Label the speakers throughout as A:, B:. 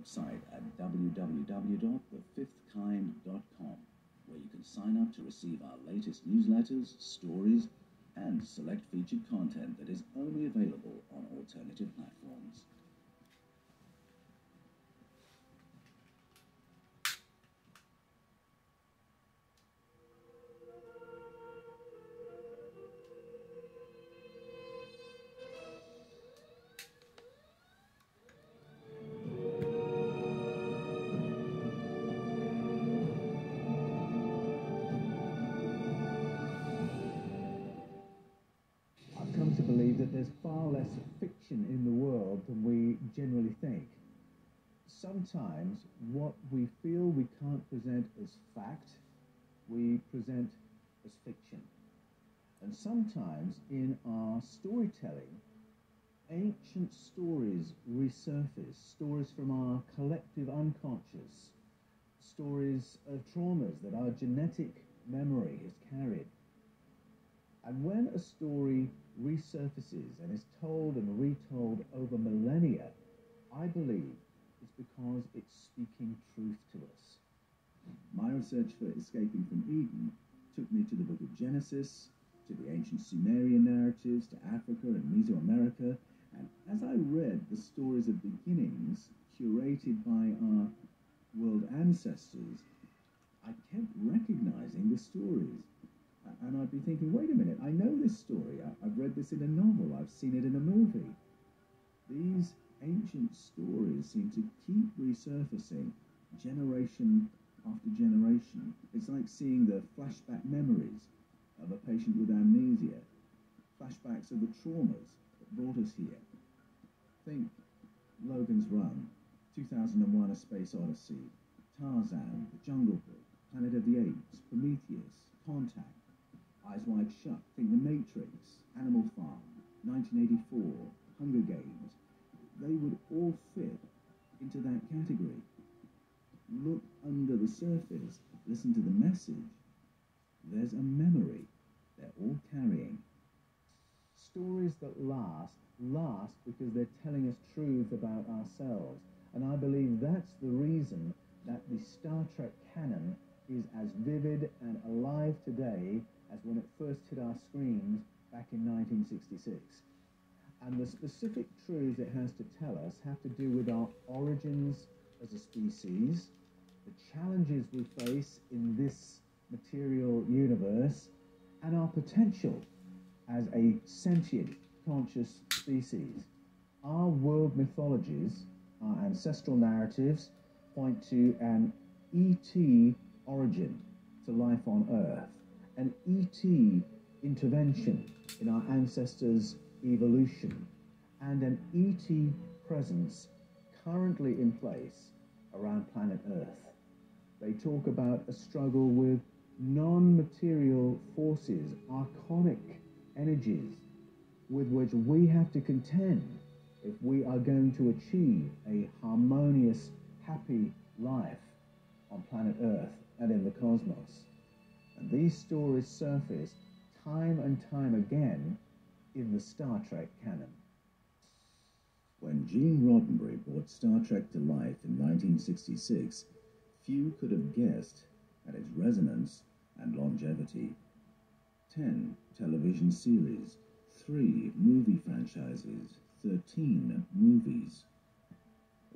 A: website at www.thefifthkind.com, where you can sign up to receive our latest newsletters, stories, and select featured content that is only available on alternative platforms.
B: I've come to believe that there's far less fiction in the world than we generally think. Sometimes what we feel we can't present as fact, we present as fiction. And sometimes in our storytelling, ancient stories resurface, stories from our collective unconscious, stories of traumas that our genetic memory has carried. And when a story resurfaces and is told and retold over millennia, I believe it's because it's speaking truth to us.
A: My research for Escaping from Eden took me to the book of Genesis, to the ancient Sumerian narratives, to Africa and Mesoamerica, and as I read the stories of beginnings curated by our world ancestors, I kept recognizing the stories. And I'd be thinking, wait a minute, I know this story. I've read this in a novel. I've seen it in a movie. These ancient stories seem to keep resurfacing generation after generation. It's like seeing the flashback memories of a patient with amnesia, flashbacks of the traumas that brought us here. Think Logan's Run, 2001: A Space Odyssey, Tarzan, The Jungle Book, Planet of the Apes, Prometheus, Contact, Eyes Wide Shut, think The Matrix, Animal Farm, 1984, Hunger Games. They would all fit into that category. Look under the surface, listen to the message. There's a memory they're all carrying.
B: Stories that last because they're telling us truth about ourselves. And I believe that's the reason that the Star Trek canon is as vivid and alive today as when it first hit our screens back in 1966. And the specific truths it has to tell us have to do with our origins as a species, the challenges we face in this material universe, and our potential as a sentient, conscious species. Our world mythologies, our ancestral narratives, point to an ET origin to life on Earth, an ET intervention in our ancestors' evolution, and an ET presence currently in place around planet Earth. They talk about a struggle with non-material forces, archonic energies, with which we have to contend if we are going to achieve a harmonious, happy life on planet Earth and in the cosmos. And these stories surface time and time again in the Star Trek canon.
A: When Gene Roddenberry brought Star Trek to life in 1966, few could have guessed at its resonance and longevity. 10 television series, 3 movie franchises, 13 movies.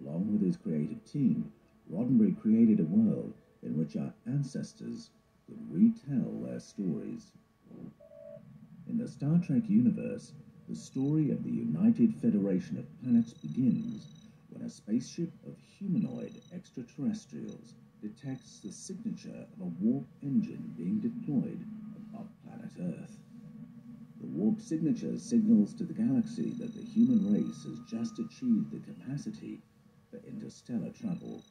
A: Along with his creative team, Roddenberry created a world in which our ancestors could retell their stories. In the Star Trek universe, the story of the United Federation of Planets begins when a spaceship of humanoid extraterrestrials detects the signature of a warp engine being deployed above planet Earth. The warp signature signals to the galaxy that the human race has just achieved the capacity for interstellar travel.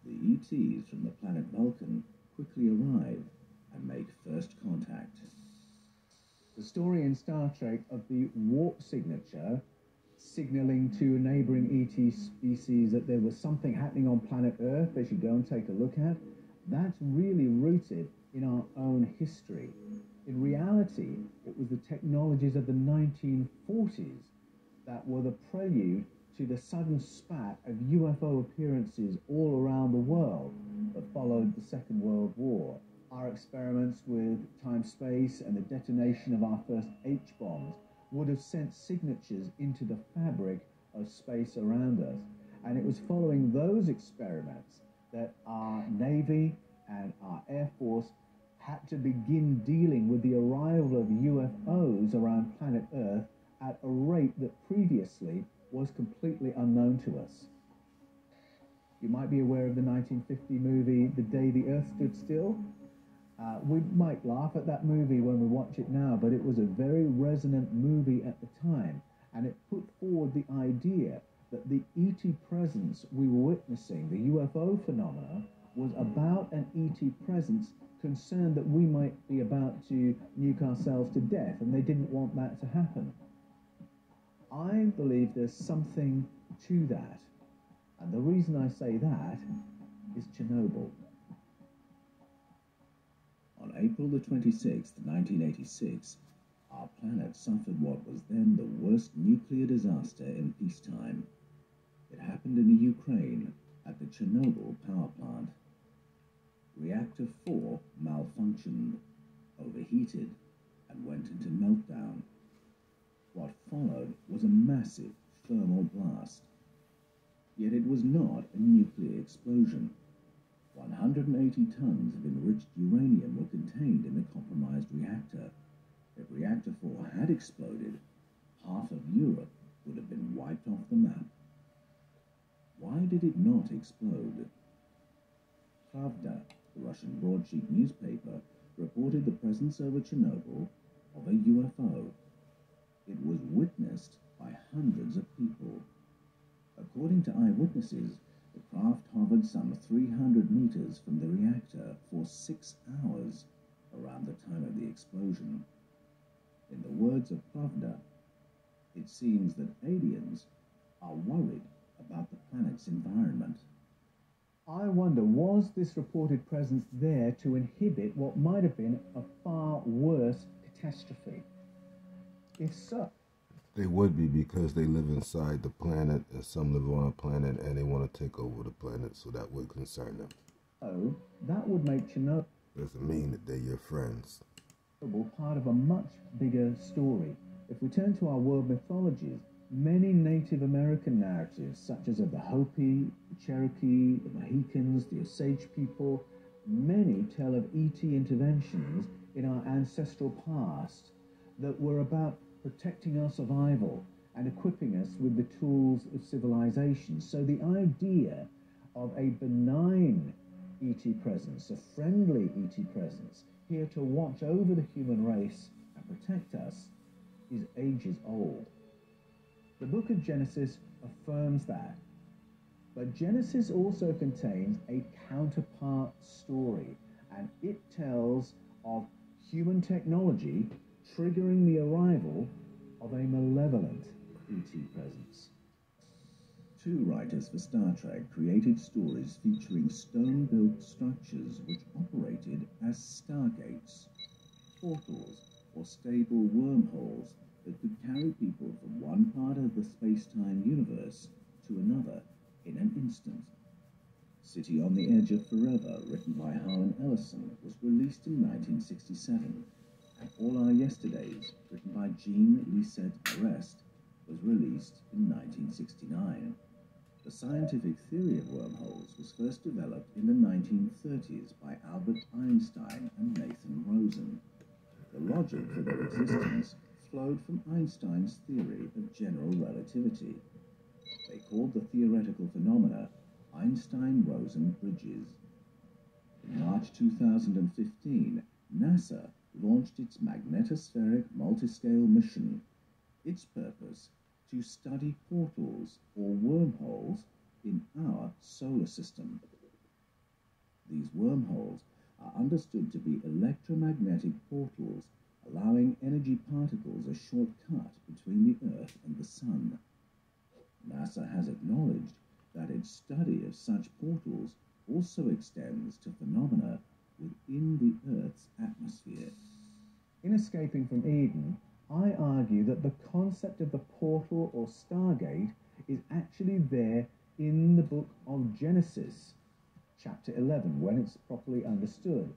A: The ETs from the planet Vulcan quickly arrive and make first contact.
B: The story in Star Trek of the warp signature signaling to a neighboring ET species that there was something happening on planet Earth they should go and take a look at, that's really rooted in our own history. In reality, it was the technologies of the 1940s that were the prelude to the sudden spat of UFO appearances all around the world that followed the Second World War. Our experiments with time-space and the detonation of our first H-bombs would have sent signatures into the fabric of space around us. And it was following those experiments that our Navy and our Air Force had to begin dealing with the arrival of UFOs around planet Earth at a rate that previously was completely unknown to us. You might be aware of the 1950 movie The Day the Earth Stood Still. We might laugh at that movie when we watch it now, but it was a very resonant movie at the time, and it put forward the idea that the ET presence we were witnessing, the UFO phenomena, was about an ET presence concerned that we might be about to nuke ourselves to death, and they didn't want that to happen. I believe there's something to that, and the reason I say that is Chernobyl.
A: On April the 26th, 1986, our planet suffered what was then the worst nuclear disaster in peacetime. It happened in the Ukraine at the Chernobyl power plant. Reactor 4 malfunctioned, overheated, and went into meltdown. What followed was a massive thermal blast. Yet it was not a nuclear explosion. 180 tons of enriched uranium were contained in the compromised reactor. If Reactor 4 had exploded, half of Europe would have been wiped off the map. Why did it not explode? Pravda, the Russian broadsheet newspaper, reported the presence over Chernobyl of a UFO. It was witnessed by hundreds of people. According to eyewitnesses, the craft hovered some 300 meters from the reactor for 6 hours around the time of the explosion. In the words of Pravda, it seems that aliens are worried about the planet's environment.
B: I wonder, was this reported presence there to inhibit what might have been a far worse catastrophe? If so,
C: they would be, because they live inside the planet, and some live on a planet, and they want to take over the planet, so that would concern them.
B: Oh, that would make Chernobyl
C: Doesn't mean that they're your friends.
B: Part of a much bigger story. If we turn to our world mythologies, many Native American narratives, such as of the Hopi, the Cherokee, the Mohicans, the Osage people, many tell of ET interventions in our ancestral past that were about protecting our survival and equipping us with the tools of civilization. So the idea of a benign ET presence, a friendly ET presence, here to watch over the human race and protect us, is ages old. The book of Genesis affirms that. But Genesis also contains a counterpart story, and it tells of human technology triggering the arrival of a malevolent ET presence.
A: Two writers for Star Trek created stories featuring stone-built structures which operated as stargates, portals or stable wormholes that could carry people from one part of the space-time universe to another in an instant. City on the Edge of Forever, written by Harlan Ellison, was released in 1967, and All Our Yesterdays, written by Jean Lisette Arrest, was released in 1969. The scientific theory of wormholes was first developed in the 1930s by Albert Einstein and Nathan Rosen. The logic for their existence flowed from Einstein's theory of general relativity. They called the theoretical phenomena Einstein-Rosen bridges. In March 2015, NASA launched its magnetospheric multiscale mission. Its purpose: to study portals or wormholes in our solar system. These wormholes are understood to be electromagnetic portals, allowing energy particles a shortcut between the Earth and the Sun. NASA has acknowledged that its study of such portals also extends to phenomena within the Earth's atmosphere.
B: In Escaping from Eden, I argue that the concept of the portal or stargate is actually there in the book of Genesis, chapter 11, when it's properly understood,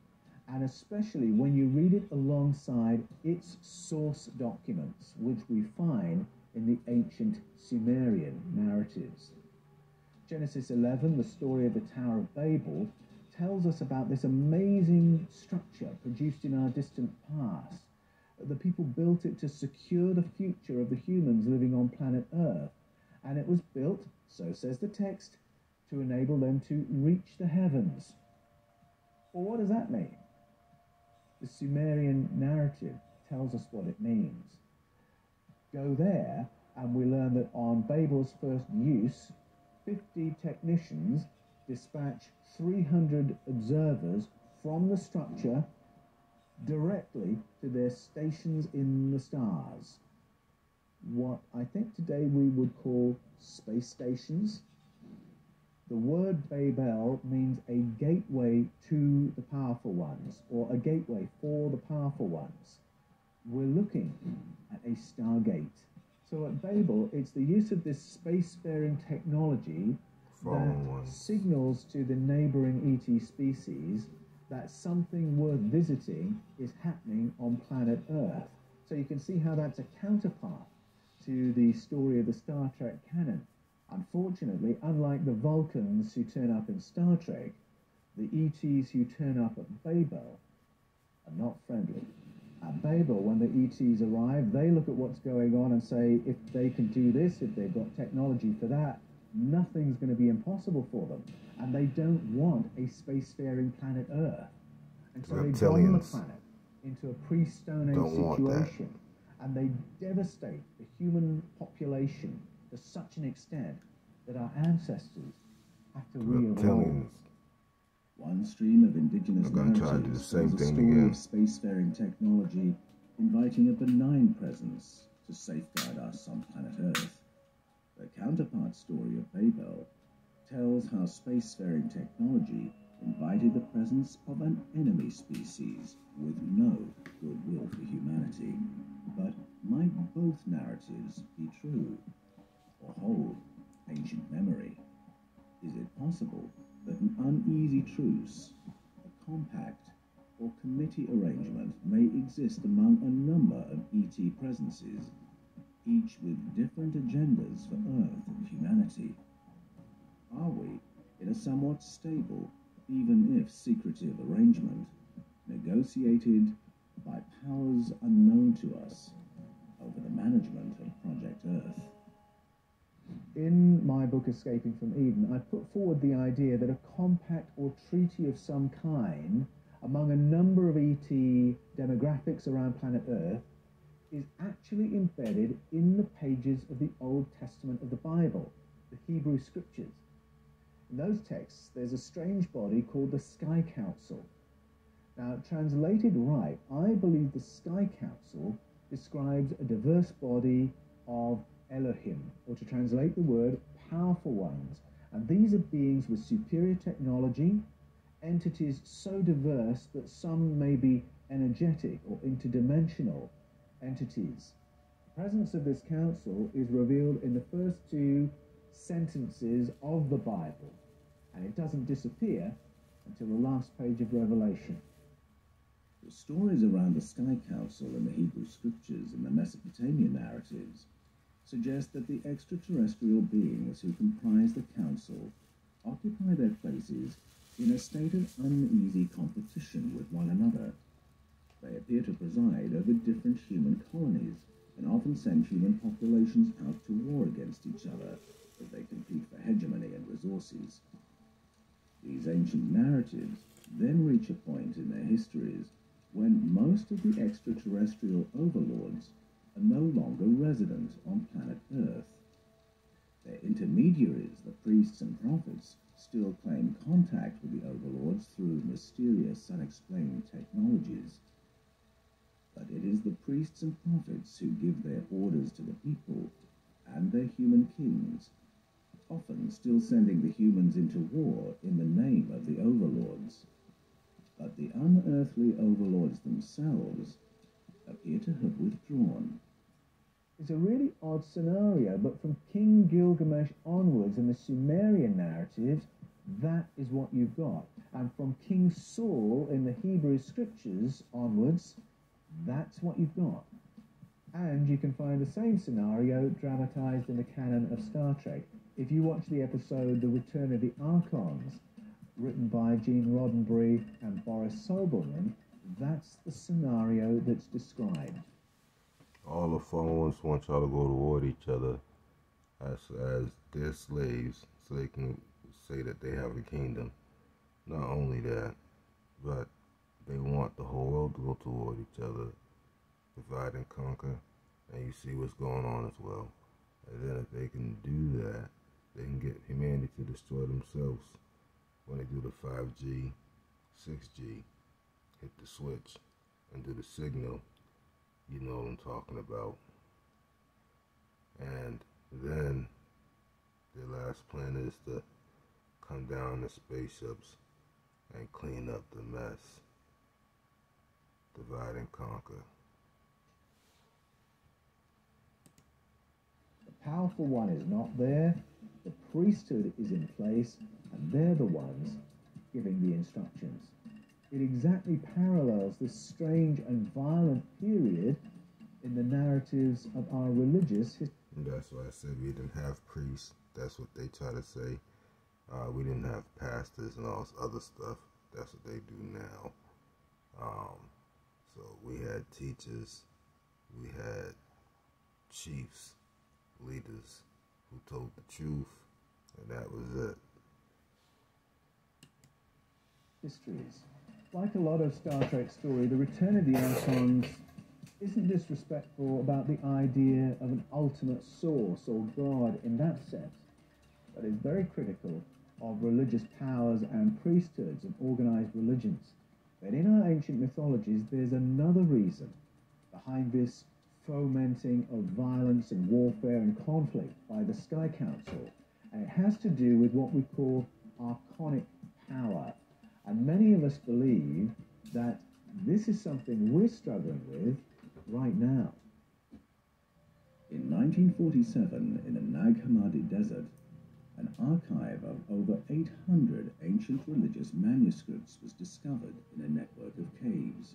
B: and especially when you read it alongside its source documents, which we find in the ancient Sumerian narratives. Genesis 11, the story of the Tower of Babel, tells us about this amazing structure produced in our distant past. The people built it to secure the future of the humans living on planet Earth, and it was built, so says the text, to enable them to reach the heavens. Well, what does that mean? The Sumerian narrative tells us what it means. Go there, and we learn that on Babel's first use, 50 technicians dispatch 300 observers from the structure directly to their stations in the stars. What I think today we would call space stations. The word Babel means a gateway to the powerful ones, or a gateway for the powerful ones. We're looking at a stargate. So at Babel, it's the use of this spacefaring technology that signals to the neighboring ET species that something worth visiting is happening on planet Earth. So you can see how that's a counterpart to the story of the Star Trek canon. Unfortunately, unlike the Vulcans who turn up in Star Trek, the ETs who turn up at Babel are not friendly. At Babel, when the ETs arrive, they look at what's going on and say, if they can do this, if they've got technology for that, nothing's going to be impossible for them. And they don't want a spacefaring planet Earth. And so they bomb the planet into a pre-Stone Age situation. And they devastate the human population to such an extent that our ancestors have to re-evolve.
A: One stream of indigenous narratives tells a story of spacefaring technology inviting a benign presence to safeguard us on planet Earth. The counterpart story of Babel tells how spacefaring technology invited the presence of an enemy species with no goodwill for humanity. But might both narratives be true or hold ancient memory? Is it possible that an uneasy truce, a compact, or committee arrangement may exist among a number of ET presences, each with different agendas for Earth and humanity? Are we in a somewhat stable, even if secretive arrangement, negotiated by powers unknown to us over the management of Project Earth?
B: In my book, Escaping from Eden, I put forward the idea that a compact or treaty of some kind among a number of ET demographics around planet Earth is actually embedded in the pages of the Old Testament of the Bible, the Hebrew Scriptures. In those texts, there's a strange body called the Sky Council. Now, translated right, I believe the Sky Council describes a diverse body of Elohim, or to translate the word, powerful ones. And these are beings with superior technology, entities so diverse that some may be energetic or interdimensional entities. The presence of this council is revealed in the first two sentences of the Bible, and it doesn't disappear until the last page of Revelation.
A: The stories around the Sky Council in the Hebrew Scriptures and the Mesopotamian narratives suggest that the extraterrestrial beings who comprise the council occupy their places in a state of uneasy competition with one another. They appear to preside over different human colonies and often send human populations out to war against each other as they compete for hegemony and resources. These ancient narratives then reach a point in their histories when most of the extraterrestrial overlords are no longer resident on planet Earth. Their intermediaries, the priests and prophets, still claim contact with the overlords through mysterious, unexplained technologies. But it is the priests and prophets who give their orders to the people and their human kings, often still sending the humans into war in the name of the overlords. But the unearthly overlords themselves appear to have withdrawn.
B: It's a really odd scenario, but from King Gilgamesh onwards in the Sumerian narratives, that is what you've got. And from King Saul in the Hebrew scriptures onwards, that's what you've got. And you can find the same scenario dramatized in the canon of Star Trek. If you watch the episode The Return of the Archons, written by Gene Roddenberry and Boris Sobelman, that's the scenario that's described.
C: All the followers want y'all to go toward each other as their slaves so they can say that they have a kingdom. Not only that, but they want the whole world to go toward each other, divide and conquer, and you see what's going on as well. And then if they can do that, they can get humanity to destroy themselves. When they do the 5G, 6G, hit the switch and do the signal, you know what I'm talking about. And then their last plan is to come down in spaceships and clean up the mess. Divide and conquer.
B: The powerful one is not there, the priesthood is in place, and they're the ones giving the instructions. It exactly parallels this strange and violent period in the narratives of our religious history.
C: That's why I said we didn't have priests. That's what they try to say. We didn't have pastors and all this other stuff. That's what they do now. So we had teachers, we had chiefs, leaders who told the truth, and that was it.
B: Histories. Like a lot of Star Trek story, The Return of the Archons isn't disrespectful about the idea of an ultimate source or God in that sense, but is very critical of religious powers and priesthoods and organized religions. But in our ancient mythologies, there's another reason behind this fomenting of violence and warfare and conflict by the Sky Council, and it has to do with what we call archonic power. And many of us believe that this is something we're struggling with right now.
A: In 1947, in the Nag Hammadi Desert, an archive of over 800 ancient religious manuscripts was discovered in a network of caves.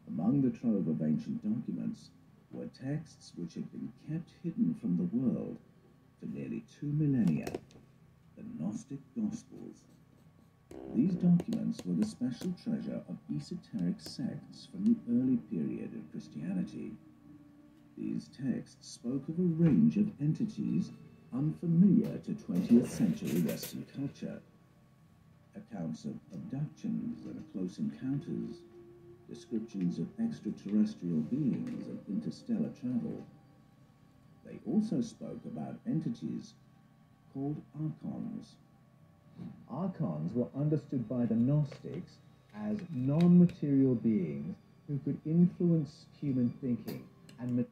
A: Among the trove of ancient documents were texts which had been kept hidden from the world for nearly 2 millennia, the Gnostic Gospels. These documents were the special treasure of esoteric sects from the early period of Christianity. These texts spoke of a range of entities unfamiliar to 20th century Western culture. Accounts of abductions and close encounters, descriptions of extraterrestrial beings and interstellar travel. They also spoke about entities called archons.
B: Archons were understood by the Gnostics as non-material beings who could influence human thinking and